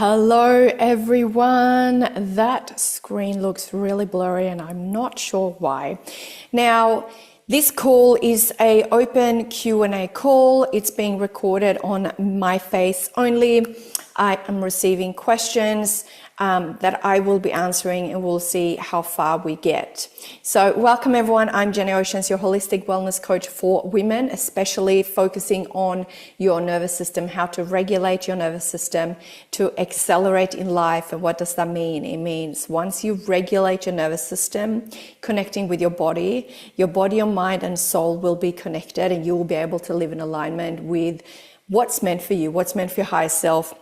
Hello everyone. That screen looks really blurry and I'm not sure why. Now, this call is an open Q&A call. It's being recorded on my face only. I am receiving questions that I will be answering, and we'll see how far we get. So welcome everyone. I'm Jenny Oceans, your holistic wellness coach for women, especially focusing on your nervous system, how to regulate your nervous system to accelerate in life. And what does that mean? It means once you regulate your nervous system, connecting with your body, your mind and soul will be connected, and you will be able to live in alignment with what's meant for you, what's meant for your higher self,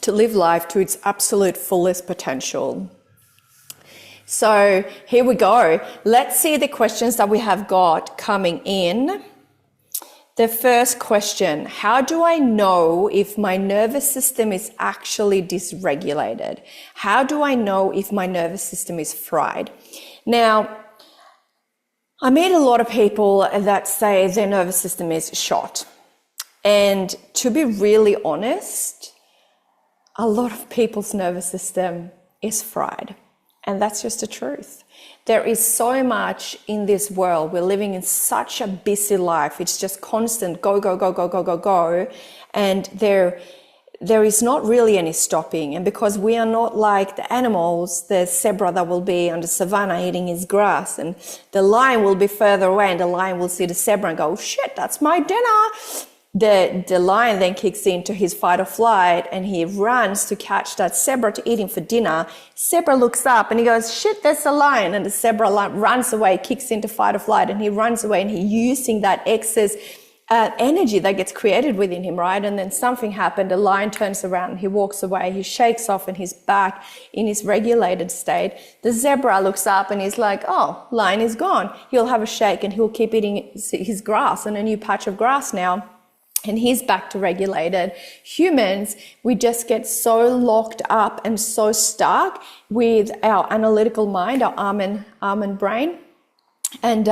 to live life to its absolute fullest potential. So here we go. Let's see the questions that we have got coming in. The first question: how do I know if my nervous system is actually dysregulated? How do I know if my nervous system is fried? Now, I meet a lot of people that say their nervous system is shot. And to be really honest, a lot of people's nervous system is fried. And that's just the truth. There is so much in this world. We're living in such a busy life. It's just constant go, go, go, go, go, go, go. And there is not really any stopping. And because we are not like the animals, the zebra that will be on the savannah eating his grass, and the lion will be further away, and the lion will see the zebra and go, oh, shit, that's my dinner. The lion then kicks into his fight or flight, and he runs to catch that zebra to eat him for dinner. Zebra looks up and he goes, shit, there's a lion. And the zebra runs away, kicks into fight or flight, and he runs away, and he's using that excess energy that gets created within him, right? And then something happened. The lion turns around and he walks away. He shakes off and he's back in his regulated state. The zebra looks up and he's like, oh, lion is gone. He'll have a shake and he'll keep eating his grass on a new patch of grass now. And he's back to regulated. Humans, we just get so locked up and so stuck with our analytical mind, our almond brain. And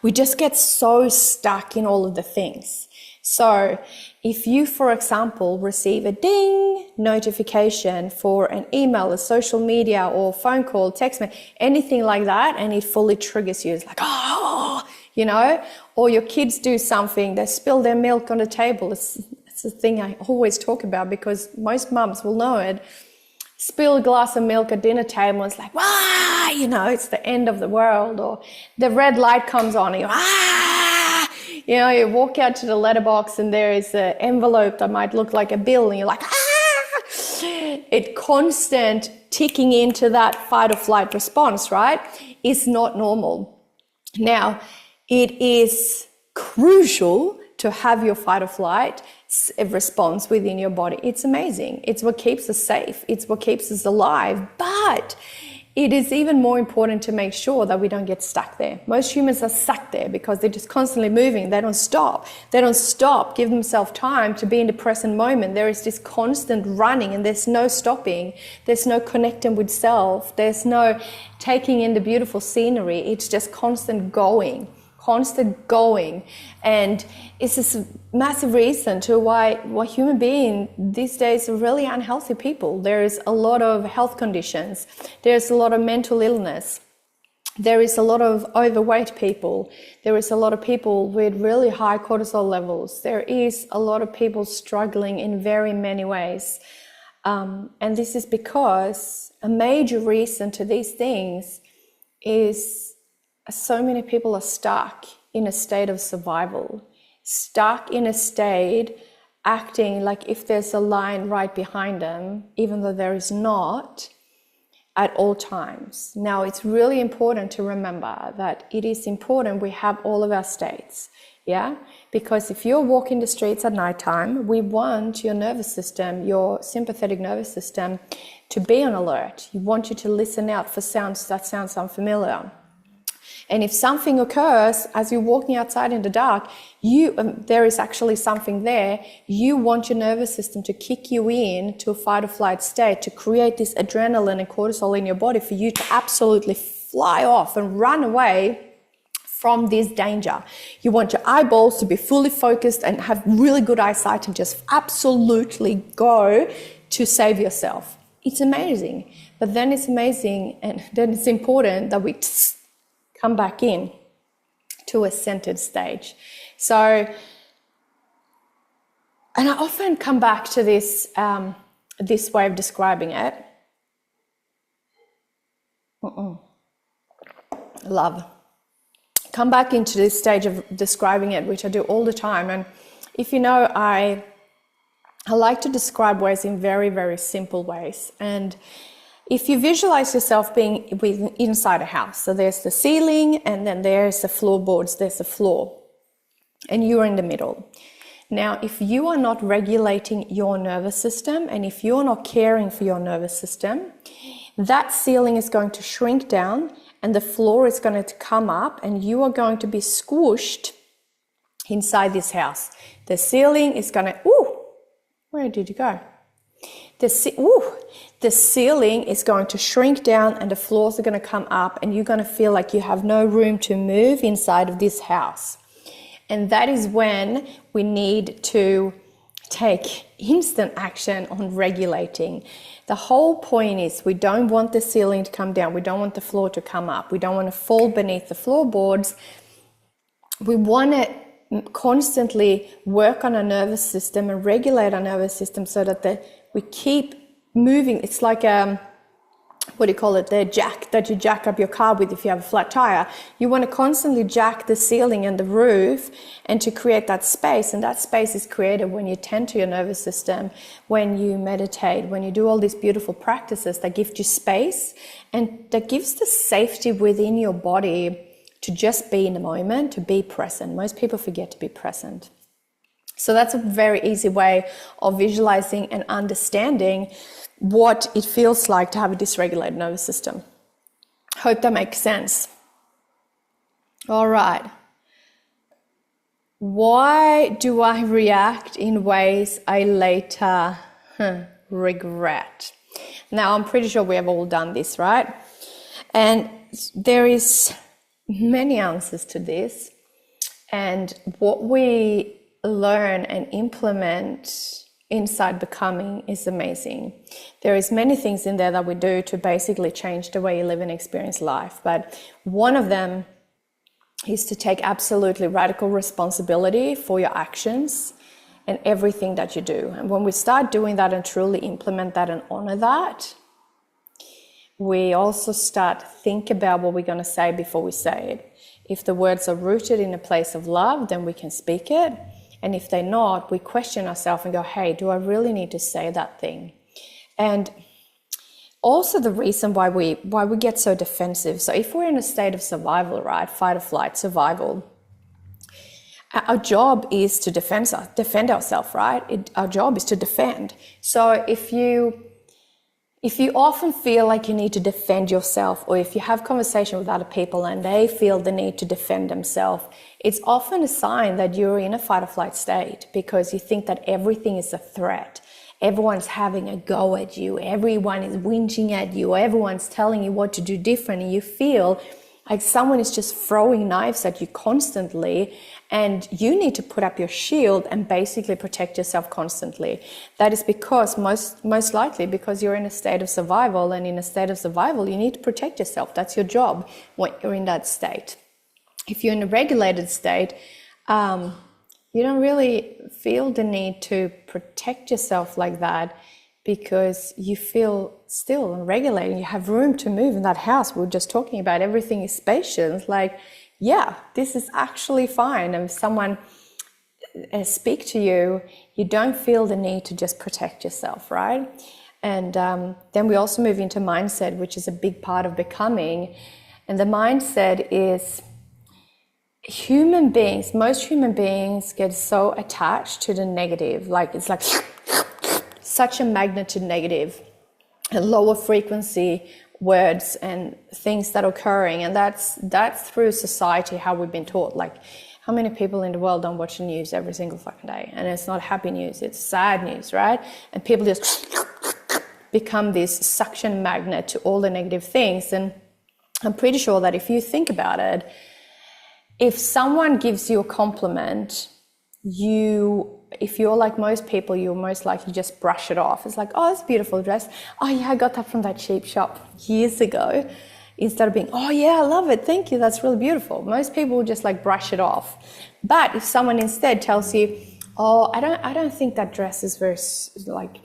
we just get so stuck in all of the things. So if you, for example, receive a ding notification for an email, a social media or phone call, text me, anything like that, and it fully triggers you, it's like, oh, you know, or your kids do something, they spill their milk on the table. It's the thing I always talk about because most mums will know it. Spill a glass of milk at dinner table, it's like, wah, you know, it's the end of the world. Or the red light comes on and you know, you walk out to the letterbox and there is an envelope that might look like a bill and you're like, It constant ticking into that fight or flight response, right, is not normal. Now, it is crucial to have your fight or flight response within your body. It's amazing. It's what keeps us safe. It's what keeps us alive. But it is even more important to make sure that we don't get stuck there. Most humans are stuck there because they're just constantly moving. They don't stop. They don't stop, give themselves time to be in the present moment. There is this constant running and there's no stopping. There's no connecting with self. There's no taking in the beautiful scenery. It's just constant going. And it's this massive reason to why human beings these days are really unhealthy people. There is a lot of health conditions. There's a lot of mental illness. There is a lot of overweight people. There is a lot of people with really high cortisol levels. There is a lot of people struggling in very many ways. And this is because a major reason to these things is so many people are stuck in a state of survival, stuck in a state acting like if there's a lion right behind them, even though there is not, at all times. Now, it's really important to remember that it is important we have all of our states, yeah? Because if you're walking the streets at nighttime, we want your nervous system, your sympathetic nervous system, to be on alert. We want you to listen out for sounds that sound unfamiliar. And if something occurs as you're walking outside in the dark, there is actually something there, you want your nervous system to kick you in to a fight or flight state, to create this adrenaline and cortisol in your body for you to absolutely fly off and run away from this danger. You want your eyeballs to be fully focused and have really good eyesight and just absolutely go to save yourself. It's amazing. But then it's amazing, and then it's important that we come back in to a centered stage. So, and I often come back to this, this way of describing it. Love. Come back into this stage of describing it, which I do all the time. And if you know, I like to describe ways in very, very simple ways. And if you visualize yourself being inside a house, so there's the ceiling and then there's the floorboards, there's the floor, and you're in the middle. Now, if you are not regulating your nervous system and if you're not caring for your nervous system, that ceiling is going to shrink down and the floor is going to come up and you are going to be squished inside this house. The ceiling is going to, where did you go? The ceiling is going to shrink down and the floors are going to come up and you're going to feel like you have no room to move inside of this house. And that is when we need to take instant action on regulating. The whole point is we don't want the ceiling to come down. We don't want the floor to come up. We don't want to fall beneath the floorboards. We want to constantly work on our nervous system and regulate our nervous system so that we keep moving. It's like the jack that you jack up your car with if you have a flat tire. You want to constantly jack the ceiling and the roof and to create that space. And that space is created when you tend to your nervous system, when you meditate, when you do all these beautiful practices that give you space and that gives the safety within your body to just be in the moment, to be present. Most people forget to be present. So that's a very easy way of visualizing and understanding what it feels like to have a dysregulated nervous system. Hope that makes sense. All right. Why do I react in ways I later regret? Now, I'm pretty sure we have all done this, right? And there is many answers to this. And what we learn and implement inside becoming is amazing. There is many things in there that we do to basically change the way you live and experience life. But one of them is to take absolutely radical responsibility for your actions and everything that you do. And when we start doing that and truly implement that and honor that, we also start think about what we're going to say before we say it. If the words are rooted in a place of love, then we can speak it. And if they're not, we question ourselves and go, hey, do I really need to say that thing? And also the reason why we get so defensive. So if we're in a state of survival, right, fight or flight, survival, our job is to defend ourselves, right? Our job is to defend. So if you often feel like you need to defend yourself, or if you have conversation with other people and they feel the need to defend themselves, it's often a sign that you're in a fight or flight state because you think that everything is a threat. Everyone's having a go at you. Everyone is whinging at you. Everyone's telling you what to do differently. You feel like someone is just throwing knives at you constantly, and you need to put up your shield and basically protect yourself constantly. That is because, most likely, because you're in a state of survival, and in a state of survival, you need to protect yourself. That's your job when you're in that state. If you're in a regulated state, you don't really feel the need to protect yourself like that because you feel still and regulated. You have room to move in that house. We were just talking about everything is spacious. Like, yeah, this is actually fine. And if someone speak to you, you don't feel the need to just protect yourself, right? And then we also move into mindset, which is a big part of becoming. And the mindset is most human beings get so attached to the negative. Like, it's like such a magnet to negative and lower frequency words and things that are occurring. And that's through society, how we've been taught. Like, how many people in the world don't watch the news every single fucking day? And it's not happy news, it's sad news, right? And people just become this suction magnet to all the negative things. And I'm pretty sure that if you think about it, if someone gives you a compliment, you if you're like most people, you'll most likely just brush it off. It's like, oh, it's a beautiful dress. Oh yeah, I got that from that cheap shop years ago. Instead of being, oh yeah, I love it, thank you, that's really beautiful. Most people will just like brush it off. But if someone instead tells you, oh, I don't think that dress is very like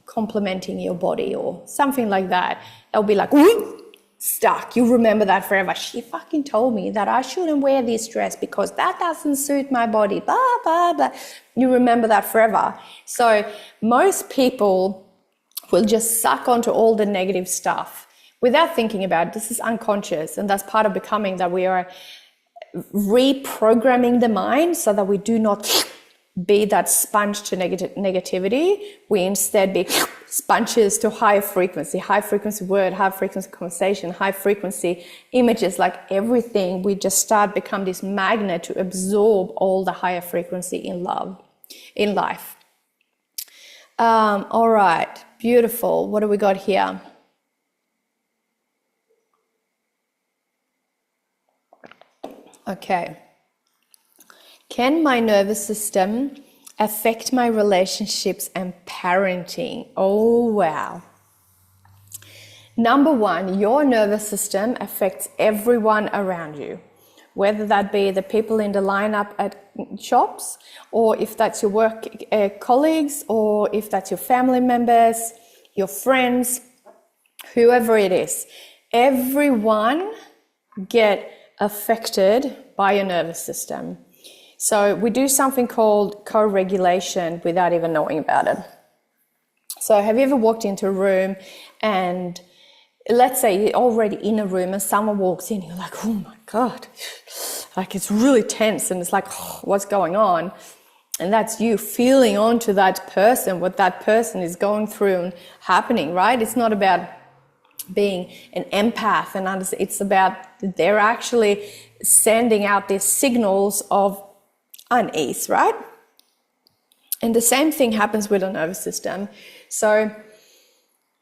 complimenting your body or something like that, they'll be like, whoop, stuck. You remember that forever. She fucking told me that I shouldn't wear this dress because that doesn't suit my body, blah, blah, blah. You remember that forever. So most people will just suck onto all the negative stuff without thinking about it. This is unconscious, and that's part of becoming, that we are reprogramming the mind so that we do not be that sponge to negativity. We instead be sponges to high frequency word, high frequency conversation, high frequency images, like everything. We just start become this magnet to absorb all the higher frequency in life. All right, beautiful. What do we got here? Okay. Can my nervous system affect my relationships and parenting? Oh, wow. Number one, your nervous system affects everyone around you, whether that be the people in the lineup at shops, or if that's your work colleagues, or if that's your family members, your friends, whoever it is. Everyone get affected by your nervous system. So we do something called co-regulation without even knowing about it. So have you ever walked into a room and let's say you're already in a room and someone walks in, you're like, oh my God, like it's really tense and it's like, oh, what's going on? And that's you feeling onto that person, what that person is going through and happening, right? It's not about being an empath, and it's about they're actually sending out these signals of unease, right? And the same thing happens with the nervous system. So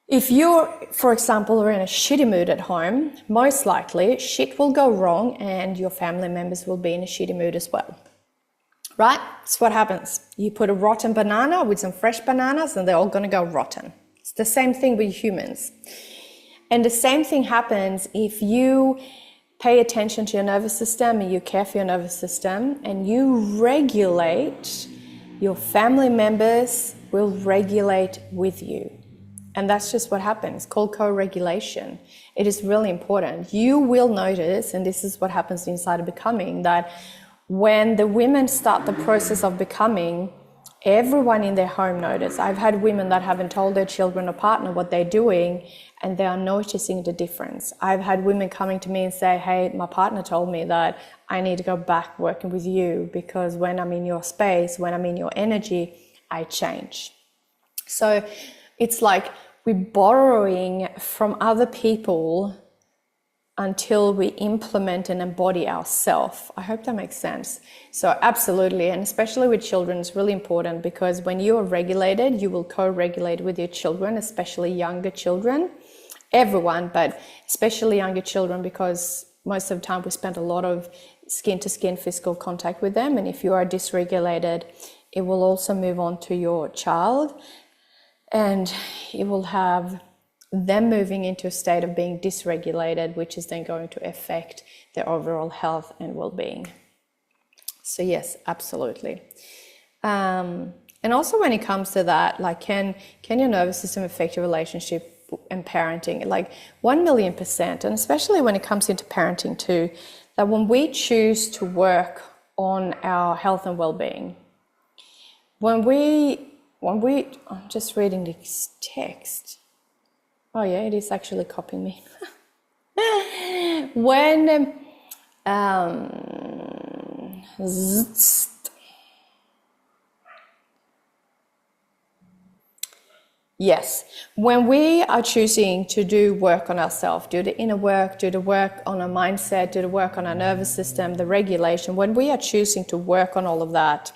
if you're, for example, are in a shitty mood at home, most likely shit will go wrong and your family members will be in a shitty mood as well, right? That's what happens. You put a rotten banana with some fresh bananas and they're all going to go rotten. It's the same thing with humans. And the same thing happens if you pay attention to your nervous system and you care for your nervous system and you regulate, your family members will regulate with you. And that's just what happens. It's called co-regulation. It is really important. You will notice, and this is what happens inside of becoming, that when the women start the process of becoming, everyone in their home notice. I've had women that haven't told their children or partner what they're doing, and they are noticing the difference. I've had women coming to me and say, hey, my partner told me that I need to go back working with you because when I'm in your space, when I'm in your energy, I change. So it's like we're borrowing from other people until we implement and embody ourselves. I hope that makes sense. So absolutely, and especially with children, it's really important because when you are regulated, you will co-regulate with your children, especially younger children. Everyone, but especially younger children, because most of the time we spend a lot of skin-to-skin physical contact with them, and if you are dysregulated, it will also move on to your child, and it will have them moving into a state of being dysregulated, which is then going to affect their overall health and well-being. So yes, absolutely. And also when it comes to that, like can your nervous system affect your relationship and parenting? Like 1,000,000%, and especially when it comes into parenting too, that when we choose to work on our health and well-being, when we I'm just reading this text. Oh yeah, it is actually copying me. When yes, when we are choosing to do work on ourselves, do the inner work, do the work on our mindset, do the work on our nervous system, the regulation, when we are choosing to work on all of that,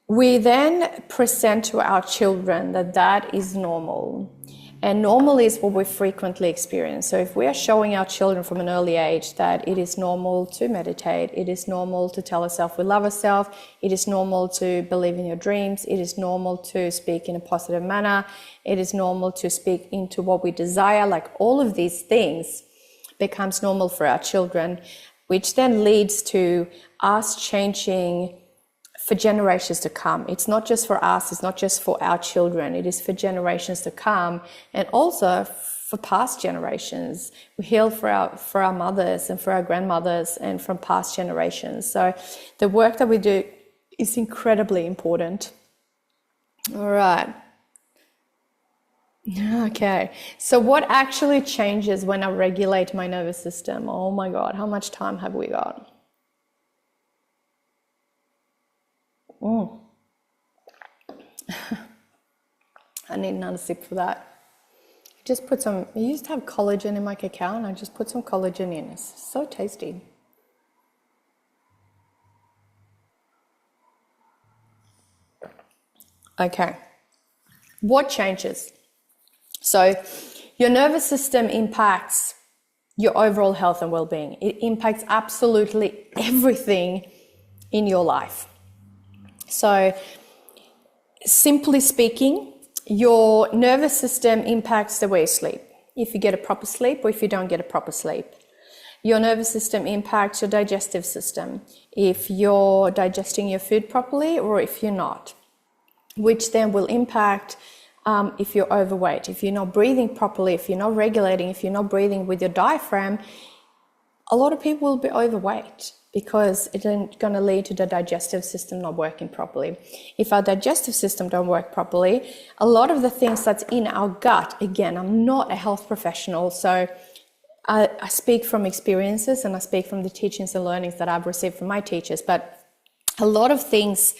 we then present to our children that that is normal. And normal is what we frequently experience. So if we are showing our children from an early age that it is normal to meditate, it is normal to tell ourselves we love ourselves, it is normal to believe in your dreams, it is normal to speak in a positive manner, it is normal to speak into what we desire, like all of these things becomes normal for our children, which then leads to us changing for generations to come. It's not just for us, it's not just for our children, it is for generations to come, and also for past generations. We heal for our mothers and for our grandmothers and from past generations. So the work that we do is incredibly important. All right. Okay, so what actually changes when I regulate my nervous system? Oh my God, how much time have we got? I need another sip for that. Just put some, I used to have collagen in my cacao and I just put some collagen in. It's so tasty. Okay, what changes? So your nervous system impacts your overall health and well-being. It impacts absolutely everything in your life. So simply speaking, your nervous system impacts the way you sleep. If you get a proper sleep or if you don't get a proper sleep. Your nervous system impacts your digestive system. If you're digesting your food properly or if you're not, which then will impact if you're overweight, if you're not breathing properly, if you're not regulating, if you're not breathing with your diaphragm. A lot of people will be overweight because it's going to lead to the digestive system not working properly. If our digestive system don't work properly, a lot of the things that's in our gut, again, I'm not a health professional, so I speak from experiences and I speak from the teachings and learnings that I've received from my teachers, but a lot of things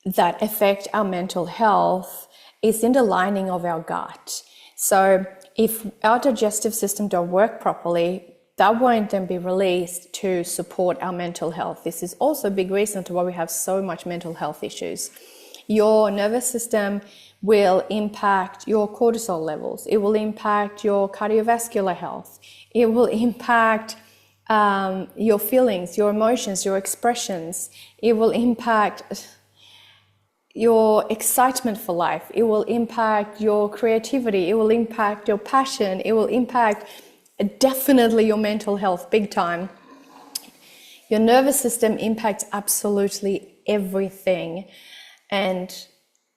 that affect our mental health is in the lining of our gut. So if our digestive system don't work properly, that won't then be released to support our mental health. This is also a big reason to why we have so much mental health issues. Your nervous system will impact your cortisol levels. It will impact your cardiovascular health. It will impact your feelings, your emotions, your expressions. It will impact your excitement for life. It will impact your creativity. It will impact your passion. It will impact definitely your mental health big time. Your nervous system impacts absolutely everything. And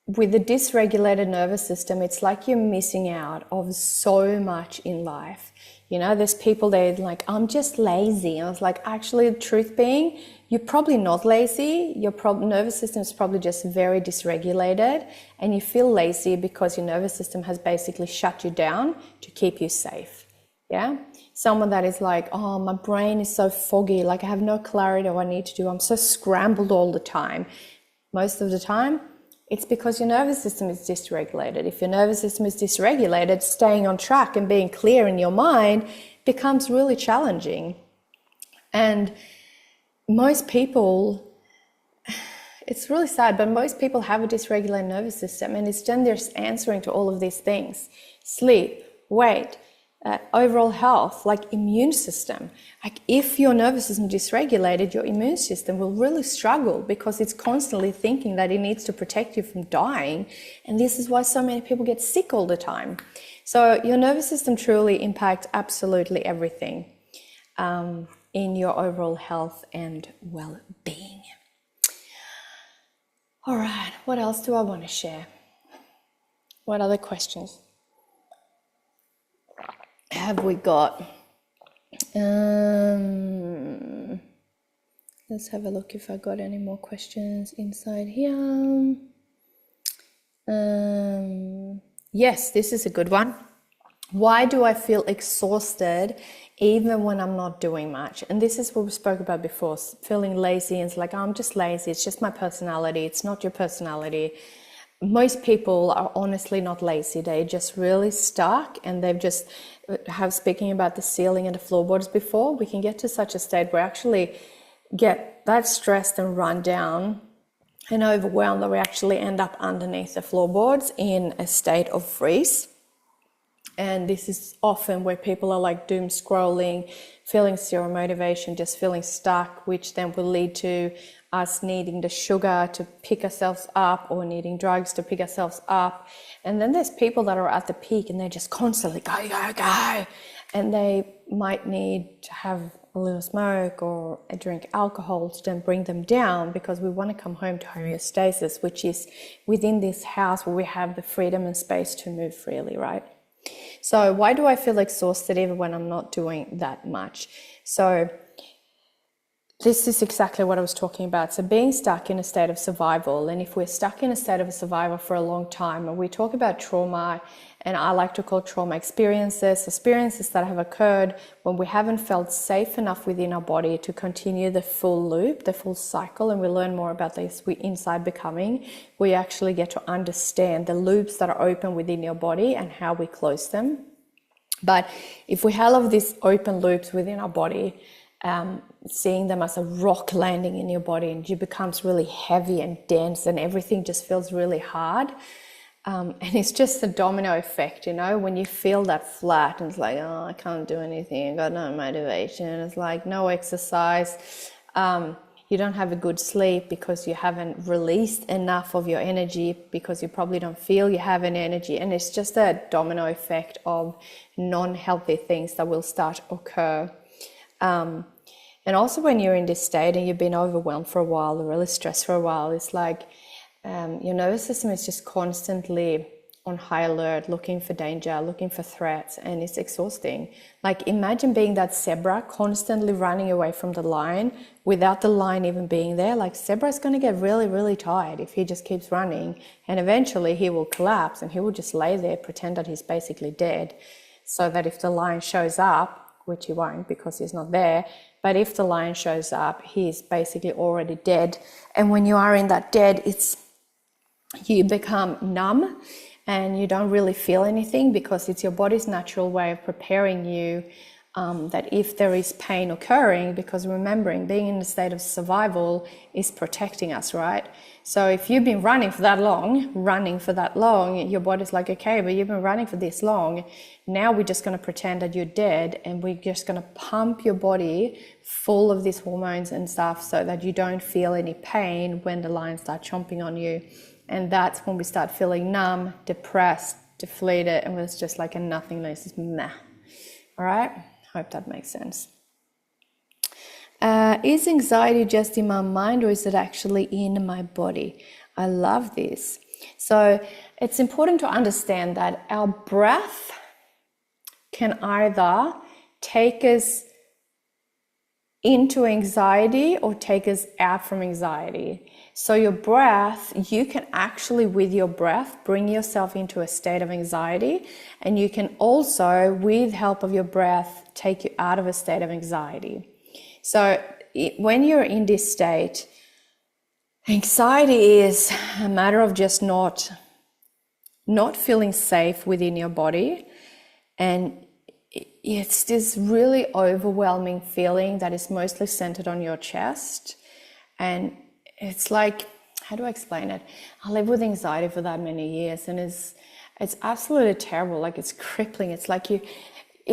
with a dysregulated nervous system, it's like you're missing out of so much in life. You know, there's people that are like, I'm just lazy. And I was like, actually, the truth being, you're probably not lazy. Your nervous system is probably just very dysregulated, and you feel lazy because your nervous system has basically shut you down to keep you safe. Yeah, someone that is like, oh, my brain is so foggy, like I have no clarity on what I need to do. I'm so scrambled all the time. Most of the time, it's because your nervous system is dysregulated. If your nervous system is dysregulated, staying on track and being clear in your mind becomes really challenging. And most people, it's really sad, but most people have a dysregulated nervous system, and it's then they're answering to all of these things: sleep, weight, overall health, like immune system. Like if your nervous system is dysregulated, your immune system will really struggle because it's constantly thinking that it needs to protect you from dying. And this is why so many people get sick all the time. So your nervous system truly impacts absolutely everything in your overall health and well-being. All right, what else do I want to share? What other questions have we got? Let's have a look if I got any more questions inside here. Yes, this is a good one. Why do I feel exhausted even when I'm not doing much? And this is what we spoke about before, feeling lazy. And it's like, oh, I'm just lazy. It's just my personality. It's not your personality. Most people are honestly not lazy. They're just really stuck, and they've just speaking about the ceiling and the floorboards before, we can get to such a state where we actually get that stressed and run down and overwhelmed that we actually end up underneath the floorboards in a state of freeze. And this is often where people are like doom scrolling, feeling zero motivation, just feeling stuck, which then will lead to us needing the sugar to pick ourselves up or needing drugs to pick ourselves up. And then there's people that are at the peak and they're just constantly go, go, go. And they might need to have a little smoke or drink alcohol to then bring them down, because we want to come home to homeostasis, which is within this house where we have the freedom and space to move freely, right? So why do I feel exhausted even when I'm not doing that much? So this is exactly what I was talking about. So being stuck in a state of survival, and if we're stuck in a state of survival for a long time, and we talk about trauma, and I like to call trauma experiences that have occurred when we haven't felt safe enough within our body to continue the full loop, the full cycle, and we learn more about this inside Becoming. We actually get to understand the loops that are open within your body and how we close them. But if we have all of these open loops within our body, seeing them as a rock landing in your body, and it becomes really heavy and dense and everything just feels really hard. And it's just a domino effect, you know, when you feel that flat and it's like, oh, I can't do anything, I got no motivation. It's like no exercise. You don't have a good sleep because you haven't released enough of your energy, because you probably don't feel you have any energy. And it's just a domino effect of non-healthy things that will start to occur. And also when you're in this state and you've been overwhelmed for a while or really stressed for a while, it's like your nervous system is just constantly on high alert, looking for danger, looking for threats, and it's exhausting. Like imagine being that zebra constantly running away from the lion without the lion even being there. Like zebra's going to get really, really tired if he just keeps running, and eventually he will collapse and he will just lay there, pretend that he's basically dead, so that if the lion shows up, which he won't because he's not there, but if the lion shows up, he's basically already dead. And when you are in that dead, you become numb and you don't really feel anything, because it's your body's natural way of preparing you that if there is pain occurring, because remembering being in a state of survival is protecting us, right? So if you've been running for that long, your body's like, okay, but you've been running for this long, now we're just going to pretend that you're dead, and we're just going to pump your body full of these hormones and stuff so that you don't feel any pain when the lions start chomping on you. And that's when we start feeling numb, depressed, deflated, and it's just like a nothingness. It's meh. All right? Hope that makes sense. Is anxiety just in my mind, or is it actually in my body? I love this. So it's important to understand that our breath can either take us into anxiety or take us out from anxiety. So your breath, you can actually with your breath bring yourself into a state of anxiety, and you can also with help of your breath take you out of a state of anxiety. So when you're in this state, anxiety is a matter of just not feeling safe within your body, and it's this really overwhelming feeling that is mostly centered on your chest. And it's like, how do I explain it? I lived with anxiety for that many years, and it's absolutely terrible. Like it's crippling. It's like you're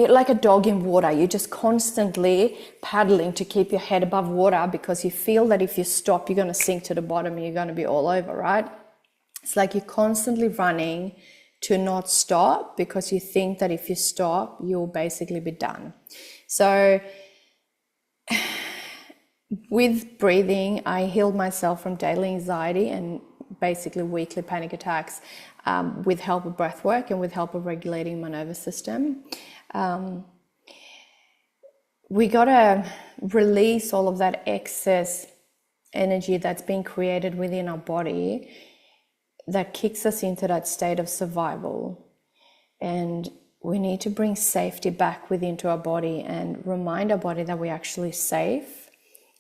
like a dog in water. You're just constantly paddling to keep your head above water, because you feel that if you stop, you're going to sink to the bottom and you're going to be all over, right? It's like you're constantly running to not stop, because you think that if you stop, you'll basically be done. So with breathing, I healed myself from daily anxiety and basically weekly panic attacks with help of breath work and with help of regulating my nervous system. We got to release all of that excess energy that's been created within our body that kicks us into that state of survival. And we need to bring safety back within our body and remind our body that we're actually safe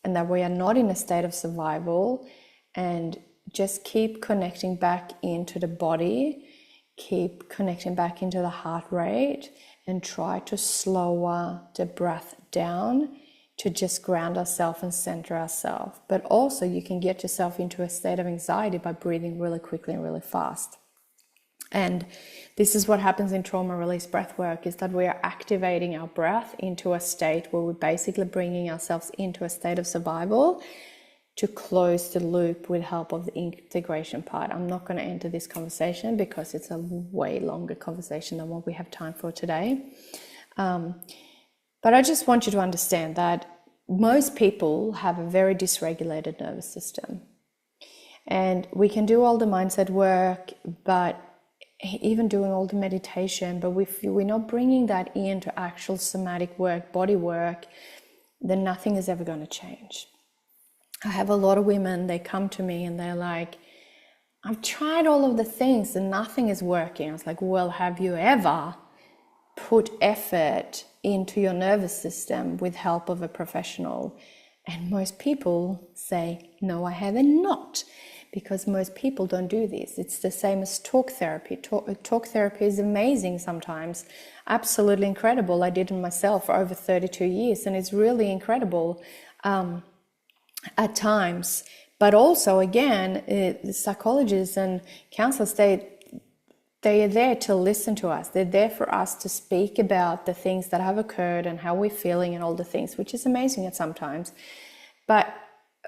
and that we are not in a state of survival, and just keep connecting back into the body, keep connecting back into the heart rate, and try to slower the breath down to just ground ourselves and center ourselves. But also you can get yourself into a state of anxiety by breathing really quickly and really fast. And this is what happens in trauma release breath work, is that we are activating our breath into a state where we're basically bringing ourselves into a state of survival to close the loop with help of the integration part. I'm not going to enter this conversation because it's a way longer conversation than what we have time for today. But I just want you to understand that most people have a very dysregulated nervous system. And we can do all the mindset work, but even doing all the meditation, but if we're not bringing that into actual somatic work, body work, then nothing is ever going to change. I have a lot of women, they come to me and they're like, I've tried all of the things and nothing is working. I was like, well, have you ever put effort into your nervous system with help of a professional? And most people say, no, I haven't not. Because most people don't do this. It's the same as talk therapy. Talk therapy is amazing sometimes, absolutely incredible. I did it myself for over 32 years, and it's really incredible at times. But also, again, the psychologists and counselors, they are there to listen to us. They're there for us to speak about the things that have occurred and how we're feeling and all the things, which is amazing at sometimes. But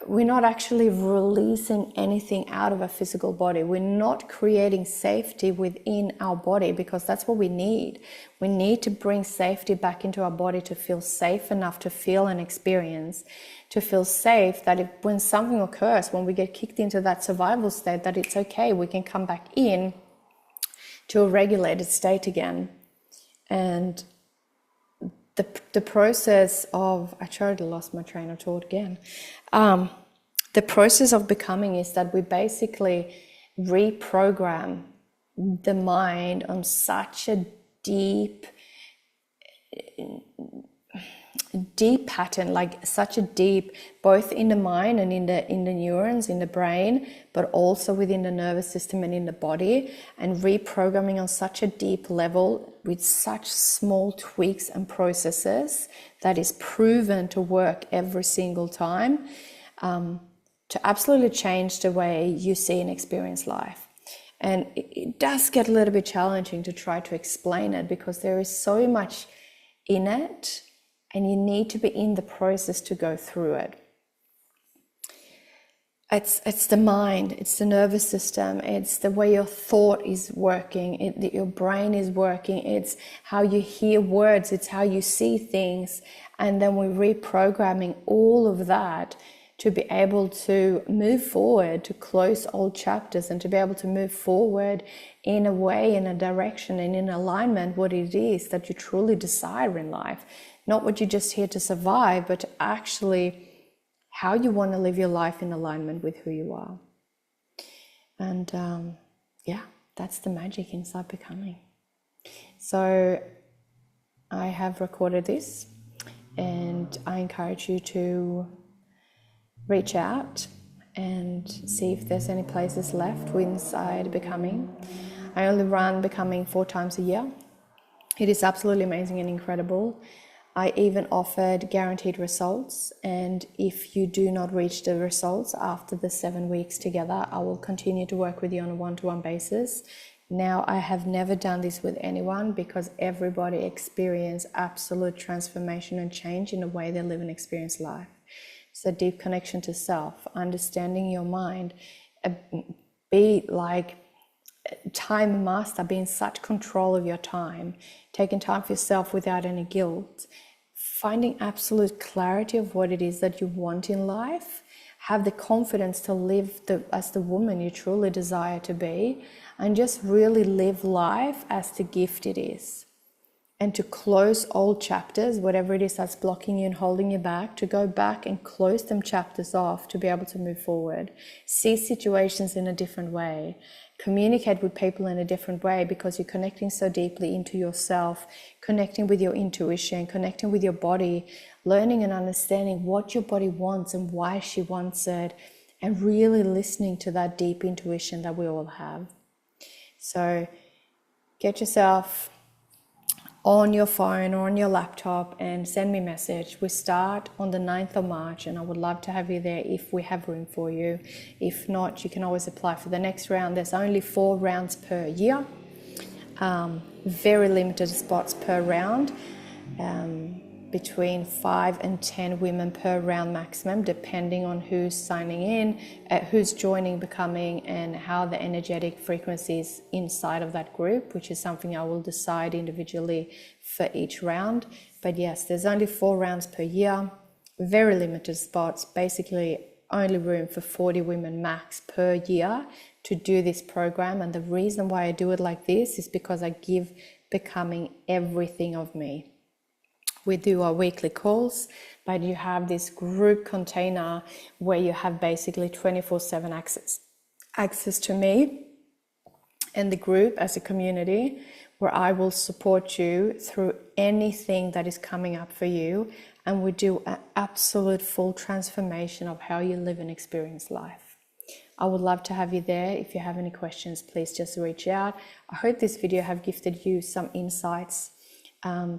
we're not actually releasing anything out of our physical body. We're not creating safety within our body, because that's what we need. We need to bring safety back into our body to feel safe enough to feel and experience, to feel safe that when something occurs, when we get kicked into that survival state, that it's okay, we can come back in to a regulated state again. And the process of, I totally lost my train of thought again. The process of becoming is that we basically reprogram the mind on such a deep pattern, like such a deep, both in the mind and in the neurons, in the brain, but also within the nervous system and in the body, and reprogramming on such a deep level with such small tweaks and processes that is proven to work every single time, to absolutely change the way you see and experience life. And it does get a little bit challenging to try to explain it, because there is so much in it, and you need to be in the process to go through it. It's the mind, it's the nervous system, it's the way your thought is working, your brain is working, it's how you hear words, it's how you see things. And then we're reprogramming all of that to be able to move forward, to close old chapters, and to be able to move forward in a way, in a direction, and in alignment what it is that you truly desire in life. Not what you're just here to survive, but actually how you want to live your life in alignment with who you are. And that's the magic inside becoming. So I have recorded this, and I encourage you to reach out and see if there's any places left inside becoming. I only run becoming 4 times a year. It is absolutely amazing and incredible. I even offered guaranteed results, and if you do not reach the results after the 7 weeks together, I will continue to work with you on a one-to-one basis. Now, I have never done this with anyone, because everybody experiences absolute transformation and change in the way they live and experience life. It's a deep connection to self, understanding your mind, be like time master, be in such control of your time, taking time for yourself without any guilt, finding absolute clarity of what it is that you want in life, have the confidence to live as the woman you truly desire to be, and just really live life as the gift it is. And to close old chapters, whatever it is that's blocking you and holding you back, to go back and close them chapters off to be able to move forward. See situations in a different way. Communicate with people in a different way, because you're connecting so deeply into yourself, connecting with your intuition, connecting with your body, learning and understanding what your body wants and why she wants it, and really listening to that deep intuition that we all have. So get yourself on your phone or on your laptop and send me a message. We start on the 9th of March, and I would love to have you there if we have room for you. If not, you can always apply for the next round. There's only 4 rounds per year. Very limited spots per round, between 5 and 10 women per round maximum, depending on who's signing in, who's joining, becoming, and how the energetic frequencies inside of that group, which is something I will decide individually for each round. But yes, there's only 4 rounds per year, very limited spots, basically only room for 40 women max per year to do this program. And the reason why I do it like this is because I give becoming everything of me. We do our weekly calls, but you have this group container where you have basically 24/7 access to me and the group as a community, where I will support you through anything that is coming up for you. And we do an absolute full transformation of how you live and experience life. I would love to have you there. If you have any questions, please just reach out. I hope this video have gifted you some insights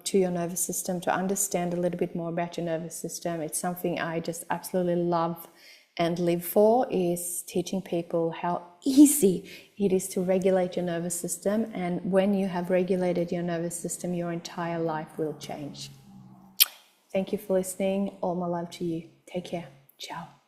to your nervous system, to understand a little bit more about your nervous system. It's something I just absolutely love and live for, is teaching people how easy it is to regulate your nervous system. And when you have regulated your nervous system, your entire life will change. Thank you for listening. All my love to you. Take care. Ciao.